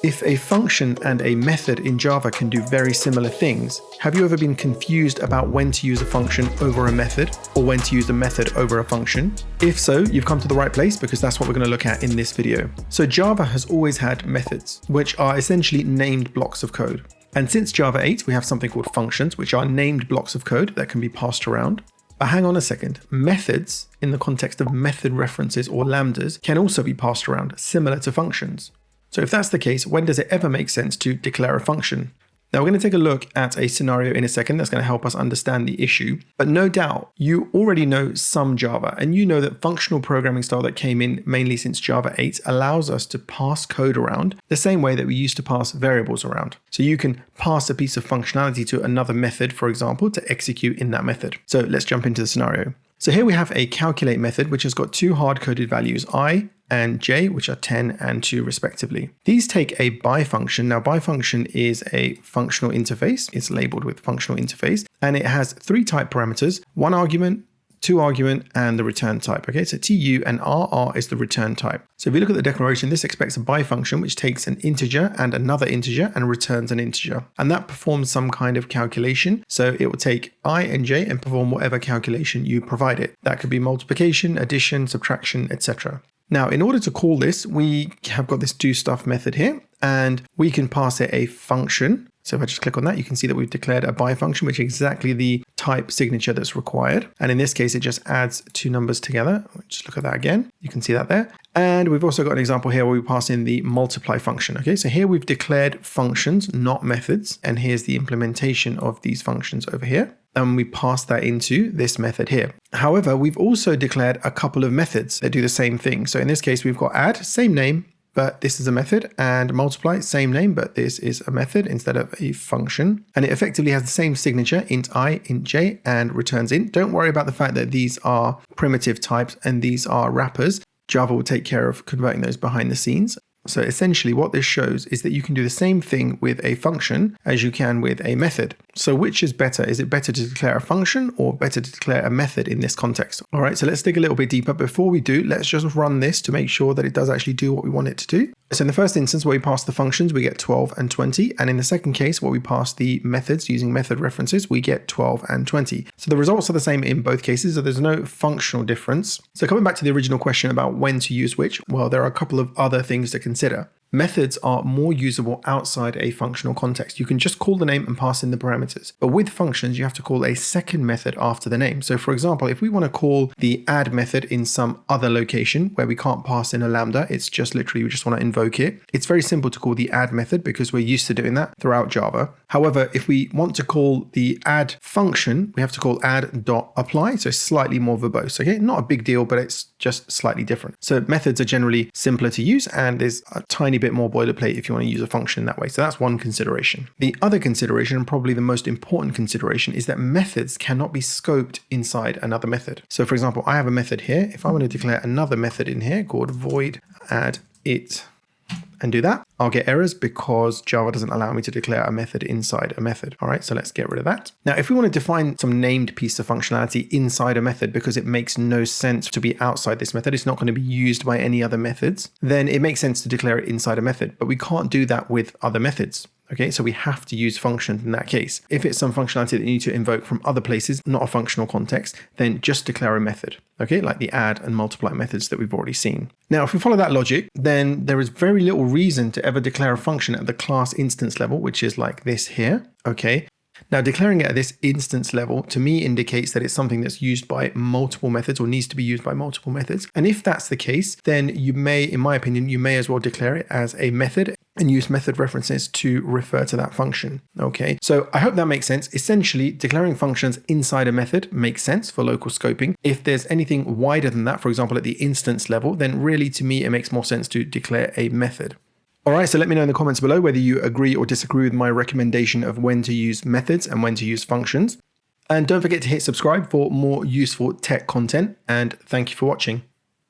If a function and a method in Java can do very similar things, have you ever been confused about when to use a function over a method or when to use a method over a function? If so, you've come to the right place because that's what we're going to look at in this video. So Java has always had methods, which are essentially named blocks of code. And since Java 8, we have something called functions, which are named blocks of code that can be passed around. But hang on a second, methods in the context of method references or lambdas can also be passed around, similar to functions. So if that's the case, when does it ever make sense to declare a function? Now we're going to take a look at a scenario in a second that's going to help us understand the issue, but no doubt you already know some Java and you know that functional programming style that came in mainly since Java 8 allows us to pass code around the same way that we used to pass variables around. So you can pass a piece of functionality to another method, for example, to execute in that method. So let's jump into the scenario. So here we have a calculate method, which has got two hard-coded values, I and j, which are 10 and 2 respectively. These take a by function. Now by function is a functional interface. It's labeled with functional interface, and it has three type parameters, one argument, two argument, and the return type. Okay, so tu and rr is the return type. So if you look at the declaration, this expects a by function, which takes an integer and another integer and returns an integer. And that performs some kind of calculation. So it will take I and j and perform whatever calculation you provide it. That could be multiplication, addition, subtraction, etc. Now, in order to call this, we have got this doStuff method here, and we can pass it a function. So if I just click on that, you can see that we've declared a by function, which is exactly the type signature that's required. And in this case, it just adds two numbers together. Just look at that again. You can see that there. And we've also got an example here where we pass in the multiply function. Okay, so here we've declared functions, not methods. And here's the implementation of these functions over here. And we pass that into this method here. However, we've also declared a couple of methods that do the same thing. So in this case, we've got add, same name, but this is a method, and multiply, same name, but this is a method instead of a function. And it effectively has the same signature, int I, int j, and returns int. Don't worry about the fact that these are primitive types and these are wrappers. Java will take care of converting those behind the scenes. So essentially what this shows is that you can do the same thing with a function as you can with a method. So which is better? Is it better to declare a function or better to declare a method in this context? All right, so let's dig a little bit deeper. Before we do, let's just run this to make sure that it does actually do what we want it to do. So in the first instance, where we pass the functions, we get 12 and 20. And in the second case, where we pass the methods using method references, we get 12 and 20. So the results are the same in both cases, so there's no functional difference. So coming back to the original question about when to use which, well, there are a couple of other things to consider. Methods are more usable outside a functional context. You can just call the name and pass in the parameters. But with functions, you have to call a second method after the name. So for example, if we want to call the add method in some other location where we can't pass in a lambda, it's just literally, we just want to invoke it. It's very simple to call the add method because we're used to doing that throughout Java. However, if we want to call the add function, we have to call add.apply. So slightly more verbose, okay? Not a big deal, but it's just slightly different. So methods are generally simpler to use, and there's a tiny bit more boilerplate if you want to use a function in that way. So that's one consideration. The other consideration, and probably the most important consideration, is that methods cannot be scoped inside another method. So for example, I have a method here. If I want to declare another method in here called void add it and do that, I'll get errors because Java doesn't allow me to declare a method inside a method. All right, so let's get rid of that. Now, if we want to define some named piece of functionality inside a method because it makes no sense to be outside this method, it's not going to be used by any other methods, then it makes sense to declare it inside a method, but we can't do that with other methods. Okay, so we have to use functions in that case. If it's some functionality that you need to invoke from other places, not a functional context, then just declare a method, okay, like the add and multiply methods that we've already seen. Now, if we follow that logic, then there is very little reason to ever declare a function at the class instance level, which is like this here, okay? Now, declaring it at this instance level to me indicates that it's something that's used by multiple methods or needs to be used by multiple methods. And if that's the case, then you may, in my opinion, you may as well declare it as a method and use method references to refer to that function. Okay, so I hope that makes sense. Essentially, declaring functions inside a method makes sense for local scoping. If there's anything wider than that, for example, at the instance level, then really to me, it makes more sense to declare a method. All right, so let me know in the comments below whether you agree or disagree with my recommendation of when to use methods and when to use functions. And don't forget to hit subscribe for more useful tech content. And thank you for watching.